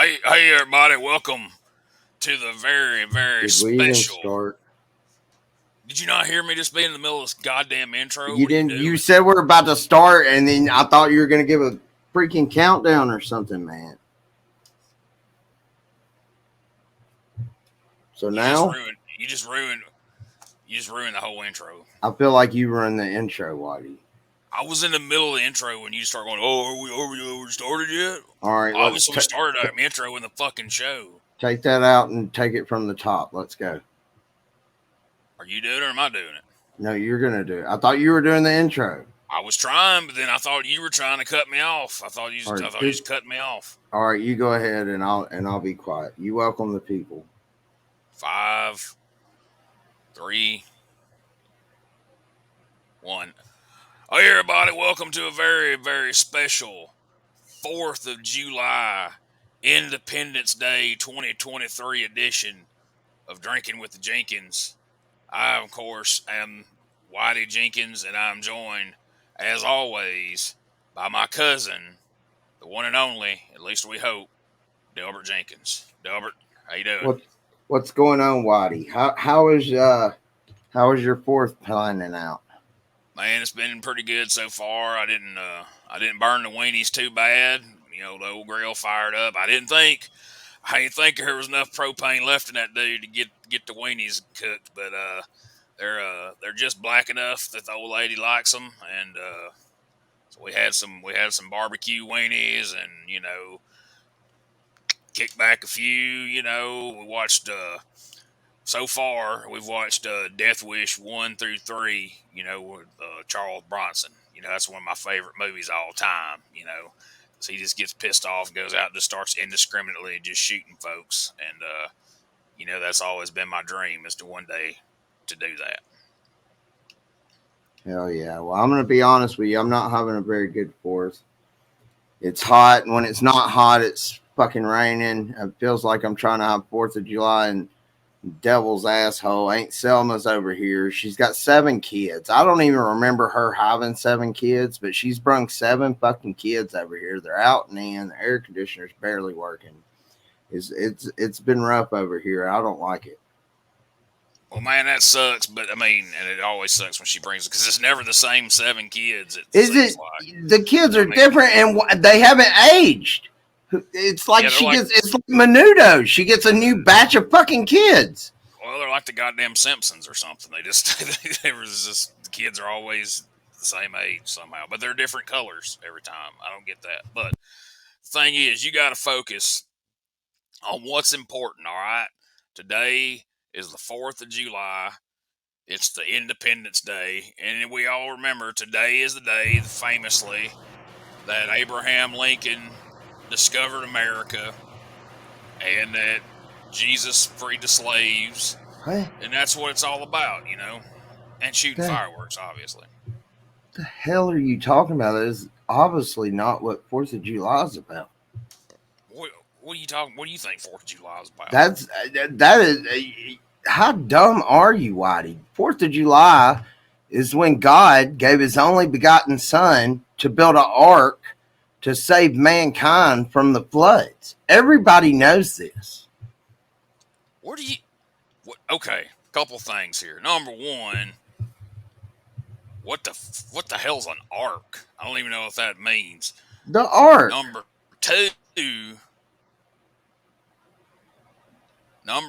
Hey, everybody! Welcome to the very, very Did we even special. start? Did you not hear me just be in the middle of this goddamn intro? You What are you didn't. You doing? said we're about to start, and then I thought you were going to give a freaking countdown or something, man. So You just now ruined. You just ruined. You just ruined the whole intro. I feel like you run the intro, Whitey. I was in the middle of the intro when you start going. Oh, are we started yet? All right, let's Obviously, we started our intro in the fucking show. take that out and take it from the top. Let's go. Are you doing it or am I doing it? No, you're going to do it. I thought you were doing the intro. I was trying, but then I thought you were trying to cut me off. I thought All you right, just cut me off. all right, you go ahead, and I'll be quiet. You welcome the people. 5, 3, 1. Hey, everybody, welcome to a very, very special 4th of July, Independence Day 2023 edition of Drinking with the Jenkins. I, of course, am Whitey Jenkins, and I'm joined, as always, by my cousin, the one and only, at least we hope, Delbert Jenkins. Delbert, how you doing? What's going on, Whitey? How is your fourth planning out? Man, it's been pretty good so far. I didn't burn the weenies too bad. You know, the old grill fired up. I didn't think there was enough propane left in that dude to get the weenies cooked, but they're just black enough that the old lady likes them, and so we had some barbecue weenies, and kicked back a few. We watched. So far, we've watched Death Wish 1 through 3, with Charles Bronson. That's one of my favorite movies of all time, because he just gets pissed off and goes out and just starts indiscriminately just shooting folks. And, that's always been my dream is to one day to do that. Hell yeah. Well, I'm going to be honest with you. I'm not having a very good fourth. It's hot. And when it's not hot, it's fucking raining. It feels like I'm trying to have 4th of July, and devil's asshole Ain't Selma's over here. She's got 7 kids. I don't even remember her having 7 kids, but she's brung 7 fucking kids over here. They're out and in. The air conditioner's barely working. It's been rough over here. I don't like it. Well, man, that sucks, but and it always sucks when she brings it because it's never the same 7 kids. Is it? Like. The kids are different and they haven't aged. It's like it's like Menudo. She gets a new batch of fucking kids. Well, they're like the goddamn Simpsons or something. The kids are always the same age somehow, but they're different colors every time. I don't get that. But the thing is, you got to focus on what's important, all right? Today is the 4th of July. It's the Independence Day. And we all remember today is the day, famously, that Abraham Lincoln discovered America and that Jesus freed the slaves. What? And that's what it's all about, and shooting fireworks, obviously. What the hell are you talking about? That is obviously not what 4th of July is about. What are you talking? What do you think 4th of July is about? That is. How dumb are you, Whitey? 4th of July is when God gave his only begotten son to build an ark to save mankind from the floods. Everybody knows this. Okay, couple things here. Number one, what the hell's an ark? I don't even know what that means. The ark. Number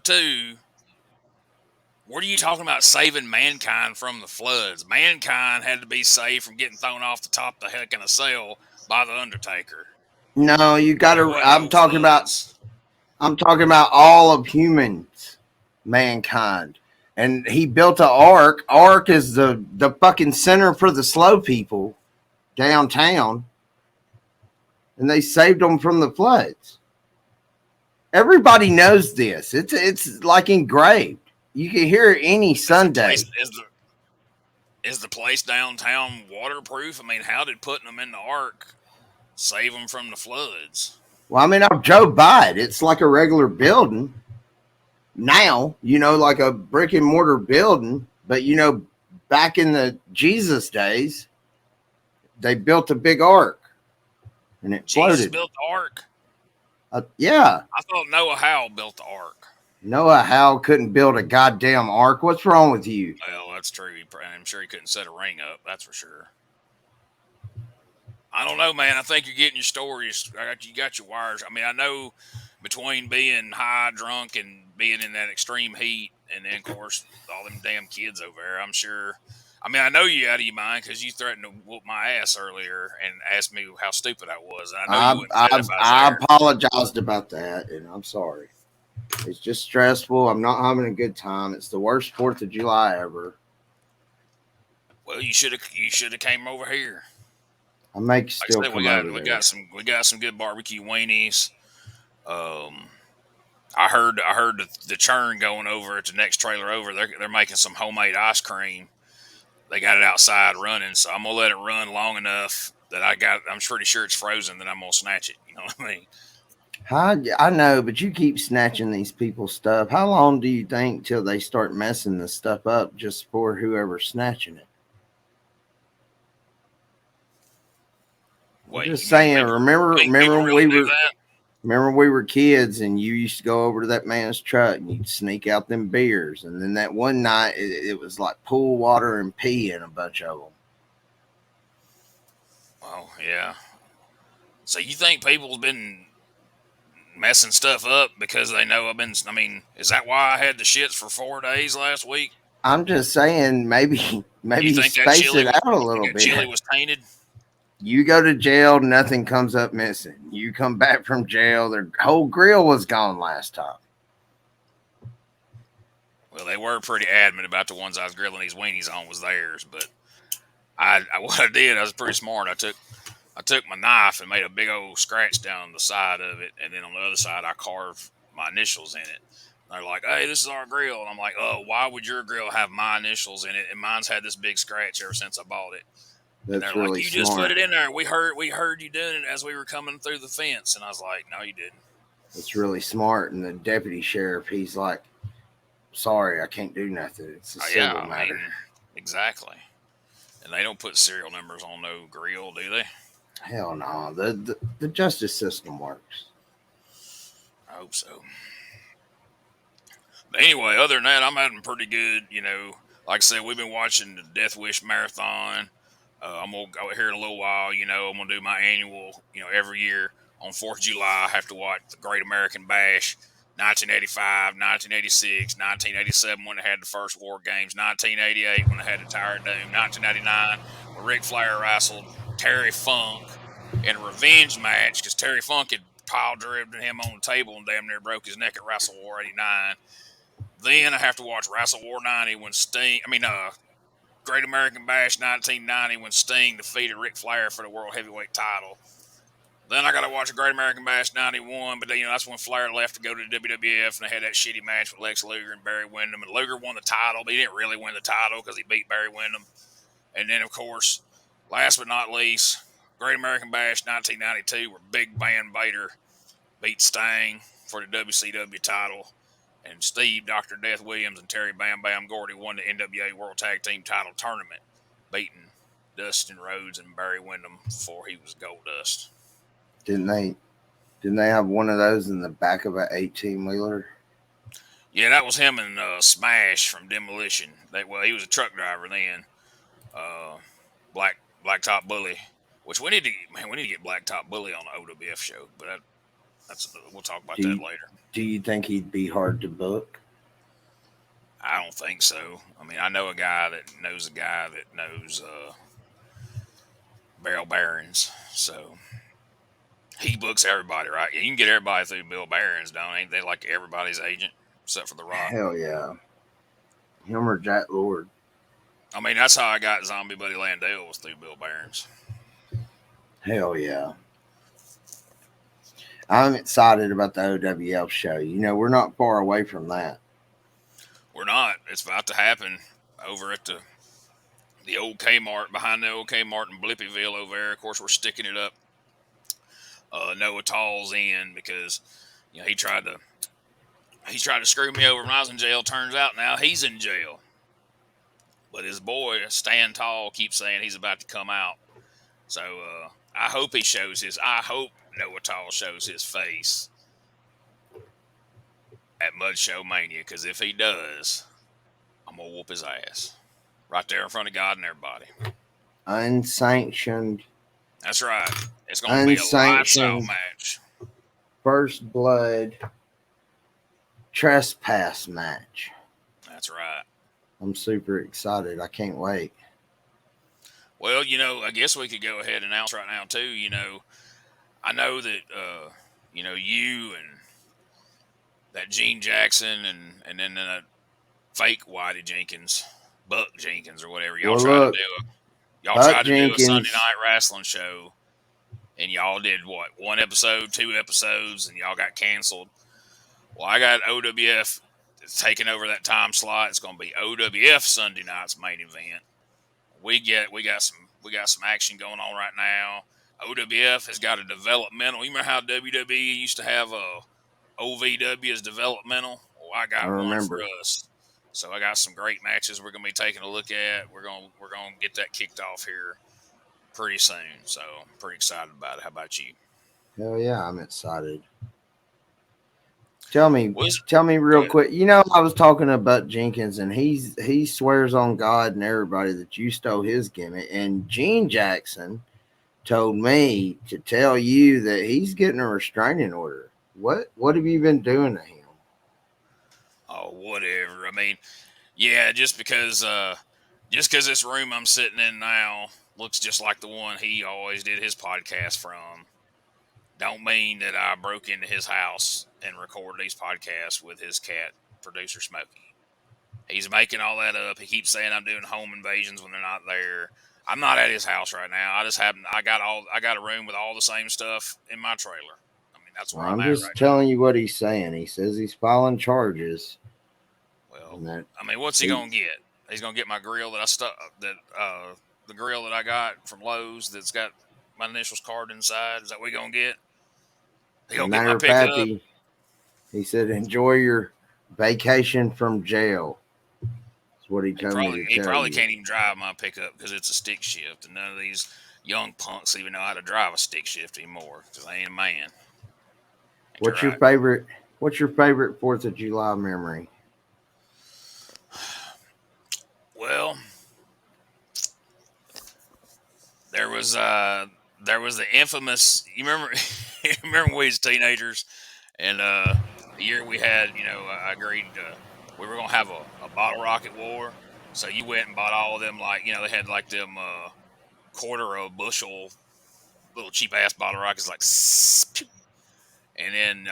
two, what are you talking about saving mankind from the floods? Mankind had to be saved from getting thrown off the top of the heck in a cell by the Undertaker. No, you got to. I'm talking about all of humans, mankind, and he built an ark. Ark is the fucking center for the slow people downtown, and they saved them from the floods. Everybody knows this. It's like engraved. You can hear it any Sunday. Is the place downtown waterproof? How did putting them in the ark save them from the floods? Well, I drove by it. It's like a regular building now, like a brick and mortar building. But, back in the Jesus days, they built a big ark and it floated. Jesus built the ark? Yeah. I thought Noah Howe built the ark. Noah Howe couldn't build a goddamn ark. What's wrong with you? Well, that's true. I'm sure he couldn't set a ring up. That's for sure. I don't know, man. I think you're getting your stories. You got your wires. I mean, I know between being high, drunk, and being in that extreme heat, and then of course all them damn kids over there. I'm sure. I mean, I know you out of your mind because you threatened to whoop my ass earlier and asked me how stupid I was. And I know you I wouldn't say I, that if I was I there. apologized about that, and I'm sorry. It's just stressful. I'm not having a good time. It's the worst Fourth of July ever. Well, you should have came over here. I make Like still I said, we come got over we there. got some we got some good barbecue weenies. Um, I heard the churn going over at the next trailer over. They're making some homemade ice cream. They got it outside running, so I'm gonna let it run long enough that I'm pretty sure it's frozen. Then I'm gonna snatch it. You know what I mean? I know, but you keep snatching these people's stuff. How long do you think till they start messing the stuff up just for whoever's snatching it? I'm Wait, just you mean saying. Remember people when really we do were that? remember when we were kids and you used to go over to that man's truck and you'd sneak out them beers, and then that one night it was like pool water and pee in a bunch of them. Well, yeah. So you think people's been messing stuff up because they know I've been? I mean, is that why I had the shits for 4 days last week? I'm just saying, You maybe think that space chili it was? out a You think little that chili bit. was tainted? You go to jail, nothing comes up missing. You come back from jail, their whole grill was gone last time. Well, they were pretty adamant about the ones I was grilling these weenies on was theirs, but what I did, I was pretty smart. I took my knife and made a big old scratch down the side of it, and then on the other side I carved my initials in it. They're like, "Hey, this is our grill," and I'm like, "Oh, why would your grill have my initials in it?" And mine's had this big scratch ever since I bought it. And That's they're like, really "You just put smart. it in there. We heard you doing it as we were coming through the fence." And I was like, "No, you didn't." That's really smart. And the deputy sheriff, he's like, sorry, I can't do nothing. It's a Yeah, civil I matter. mean, exactly. And they don't put serial numbers on no grill, do they? Hell no. The justice system works. I hope so. But anyway, other than that, I'm having pretty good. Like I said, we've been watching the Death Wish marathon. I'm gonna go here in a little while. I'm gonna do my annual. Every year on 4th of July, I have to watch the Great American Bash. 1985, 1986, 1987 when they had the first War Games, 1988 when they had the Tower of Doom, 1999 when Ric Flair wrestled Terry Funk in a revenge match because Terry Funk had pile driven him on the table and damn near broke his neck at Wrestle War 89. Then I have to watch Wrestle War 90 when Great American Bash 1990 when Sting defeated Ric Flair for the World Heavyweight title. Then I got to watch a Great American Bash 91, but then, that's when Flair left to go to the WWF and they had that shitty match with Lex Luger and Barry Windham. And Luger won the title, but he didn't really win the title because he beat Barry Windham. And then, of course, last but not least, Great American Bash 1992 where Big Van Vader beat Sting for the WCW title. And Steve, Dr. Death Williams, and Terry Bam Bam Gordy won the NWA World Tag Team title tournament, beating Dustin Rhodes and Barry Windham before he was Goldust. Didn't they? Didn't they have one of those in the back of an 18-wheeler? Yeah, that was him and Smash from Demolition. He was a truck driver then. Uh, Blacktop Bully, which we need to get Blacktop Bully on the OWF show, but we'll talk about Do that you, later. do you think he'd be hard to book? I don't think so. I mean, I know a guy that knows Barrel Barons, so he books everybody, right? You can get everybody through Bill Barons, ain't they? Like everybody's agent, except for The Rock. Hell yeah. Him or Jack Lord. I mean, that's how I got Zombie Buddy Landale was through Bill Barons. Hell yeah. I'm excited about the OWF show. We're not far away from that. We're not. It's about to happen over at the old Kmart, behind the old Kmart in Blippieville over there. Of course, we're sticking it up Noah Tall's in because he tried to screw me over when I was in jail. Turns out now he's in jail. But his boy, Stan Tall, keeps saying he's about to come out. So I hope Noah Tall shows his face at Mud Show Mania, because if he does, I'm gonna whoop his ass right there in front of God and everybody. Unsanctioned, That's right. It's gonna be a lights out unsanctioned match. first blood trespass match. That's right. I'm super excited. I can't wait. Well, I guess we could go ahead and announce right now too. I know that you and that Gene Jackson and then that fake Whitey Jenkins, Buck Jenkins or whatever Well, look, y'all Buck tried to do a Sunday Jenkins. night wrestling show, and y'all did what, one episode, 2 episodes, and y'all got canceled. Well, I got OWF taking over that time slot. It's going to be OWF Sunday night's main event. We got some action going on right now. OWF has got a developmental. You remember how WWE used to have OVW as developmental? Well, I I got one for remember. us. So I got some great matches we're gonna be taking a look at. We're gonna get that kicked off here pretty soon. So I'm pretty excited about it. How about you? Hell yeah, I'm excited. Tell me, Was tell me Go real ahead. quick. I was talking to Buck Jenkins, and he swears on God and everybody that you stole his gimmick. And Gene Jackson told me to tell you that he's getting a restraining order. What have you been doing to him? Oh, whatever. I mean, yeah, just because this room I'm sitting in now looks just like the one he always did his podcast from, don't mean that I broke into his house and recorded these podcasts with his cat, producer Smokey. He's making all that up. He keeps saying I'm doing home invasions when they're not there. I'm not at his house right now. I got a room with all the same stuff in my trailer. I mean, that's Well, where I'm I'm at just right now. telling you what he's saying. He says he's filing charges, Well, and that I mean, what's he he gonna get? He's gonna get my grill that I stuck that the grill that I got from Lowe's that's got my initials carved inside. Is that what he gonna get? He As a gonna get my matter of fact, pickup. he said enjoy your vacation from jail. That's what he He told me probably to he tell probably you. can't even drive my pickup because it's a stick shift, and none of these young punks even know how to drive a stick shift anymore because they ain't a man. Ain't you What's your right? favorite? What's your favorite Fourth of July memory? Well, there was uh there was the infamous. You remember? You remember when we was teenagers, and the year we had, I agreed we were gonna have a bottle rocket war. So you went and bought all of them, like they had like them quarter of a bushel little cheap ass bottle rockets, like and then,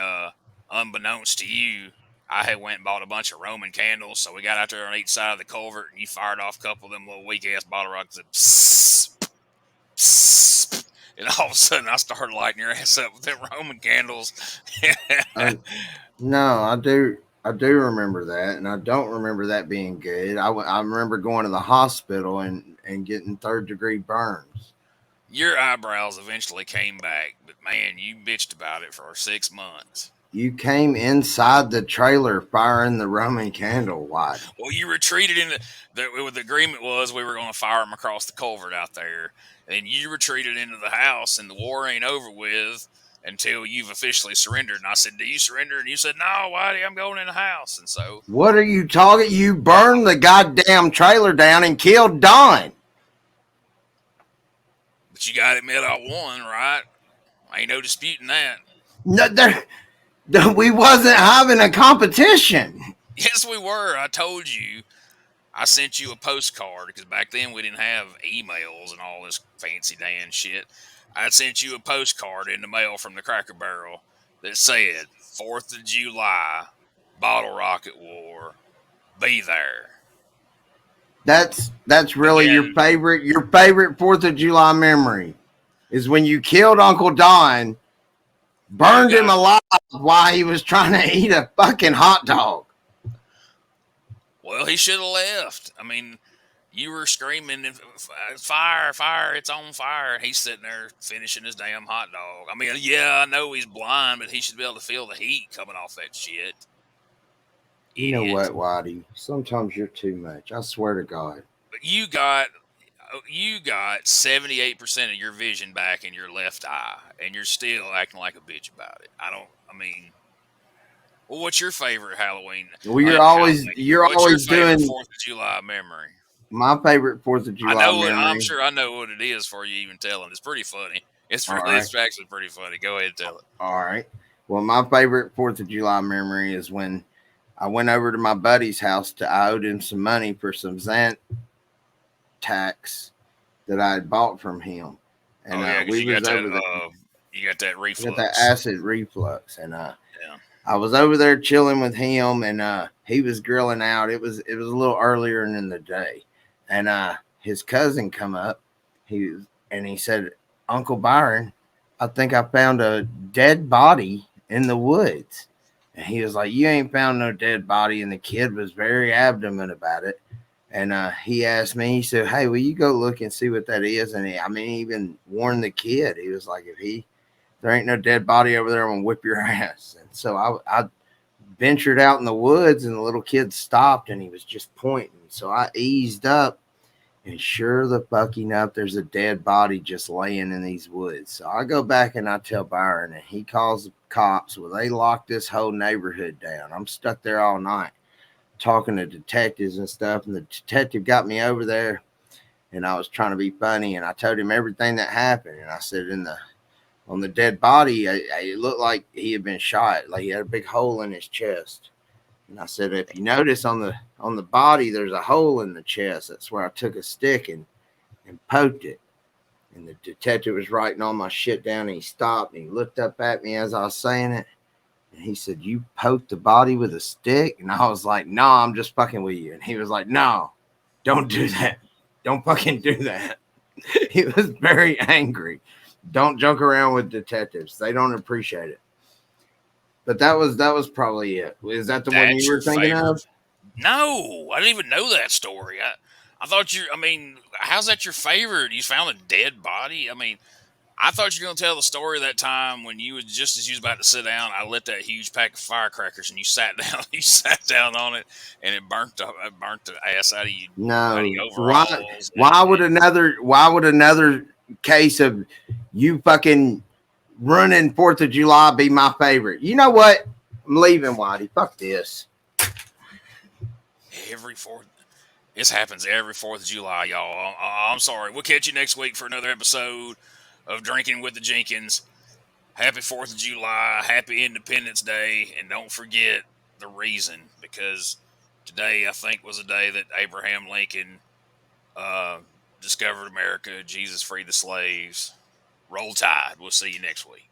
unbeknownst to you, I had went and bought a bunch of Roman candles. So we got out there on each side of the culvert, and you fired off a couple of them little weak ass bottle rockets. That psst, psst, and all of a sudden, I started lighting your ass up with them Roman candles. Uh, no, I do remember that, and I don't remember that being good. I remember going to the hospital and getting third-degree burns. Your eyebrows eventually came back, but man, you bitched about it for 6 months. You came inside the trailer firing the Roman candle, Whitey. Well, you retreated in the agreement was we were going to fire them across the culvert out there, and you retreated into the house, and the war ain't over with until you've officially surrendered. And I said, "Do you surrender?" And you said, "No, Whitey, I'm going in the house." And so, What are you talking? You burned the goddamn trailer down and killed Don. but you got to admit I won, right? Ain't no disputing that. No, we wasn't having a competition. Yes, we were. I told you. I sent you a postcard because back then we didn't have emails and all this fancy Dan shit. I sent you a postcard in the mail from the Cracker Barrel that said 4th of July, Bottle Rocket War, be there. That's really Again, your favorite Fourth of July memory is when you killed Uncle Don, you burned him got, alive while he was trying to eat a fucking hot dog. well, he should have left. I mean, you were screaming, "Fire, fire, it's on fire." And he's sitting there finishing his damn hot dog. I mean, yeah, I know he's blind, but he should be able to feel the heat coming off that shit. You know what, Idiot. Whitey? Sometimes you're too much. I swear to God. But you got 78% of your vision back in your left eye, and you're still acting like a bitch about it. I don't. I mean, Well, what's your favorite Halloween? Well, Halloween. you're What's your always favorite doing 4th of July memory? my favorite 4th of I July know what I'm memory. sure I know what it is for you even telling. It's pretty funny. All right. It's actually pretty funny. Go ahead and tell it. All right. Well, my favorite 4th of July memory is when I went over to my buddy's house I owed him some money for some Zant tax that I had bought from him. And Oh yeah, because we was over there. you got that I got that reflux. acid reflux. And Yeah. I was over there chilling with him, and he was grilling out. It was a little earlier in the day. And his cousin come up. He said, Uncle Byron, I think I found a dead body in the woods. And he was like, you ain't found no dead body. And the kid was very adamant about it. And he asked me, he said, hey, will you go look and see what that is? And he even warned the kid. He was like, there ain't no dead body over there, I'm gonna whip your ass. And so I ventured out in the woods, and the little kid stopped, and he was just pointing. So I eased up, and sure the fuck enough, there's a dead body just laying in these woods. So I go back and I tell Byron, and he calls the cops. Well, they locked this whole neighborhood down. I'm stuck there all night talking to detectives and stuff, and the detective got me over there, and I was trying to be funny, and I told him everything that happened, and I said on the dead body, it looked like he had been shot. Like he had a big hole in his chest. And I said, if you notice on the body, there's a hole in the chest. That's where I took a stick and poked it. And the detective was writing all my shit down. And he stopped and he looked up at me as I was saying it. And he said, you poked the body with a stick? And I was like, no, I'm just fucking with you. And he was like, no, don't do that. Don't fucking do that. He was very angry. Don't joke around with detectives. They don't appreciate it. But that was probably it. Is that the one you That's were your thinking favorite? of? No, I didn't even know that story. I thought I mean, how's that your favorite? You found a dead body? I mean, I thought you were going to tell the story that time when you was just as you was about to sit down. I lit that huge pack of firecrackers and you sat down. You sat down on it and it burnt the ass out of No. your overalls. Why would another case of you fucking running 4th of July be my favorite? You know what? I'm leaving, Whitey. Fuck this. Every fourth, this happens every 4th of July, y'all. I'm sorry. We'll catch you next week for another episode of Drinking with the Jenkins. Happy 4th of July. Happy Independence Day. And don't forget the reason, because today I think was a day that Abraham Lincoln discovered America. Jesus freed the slaves. Roll Tide. We'll see you next week.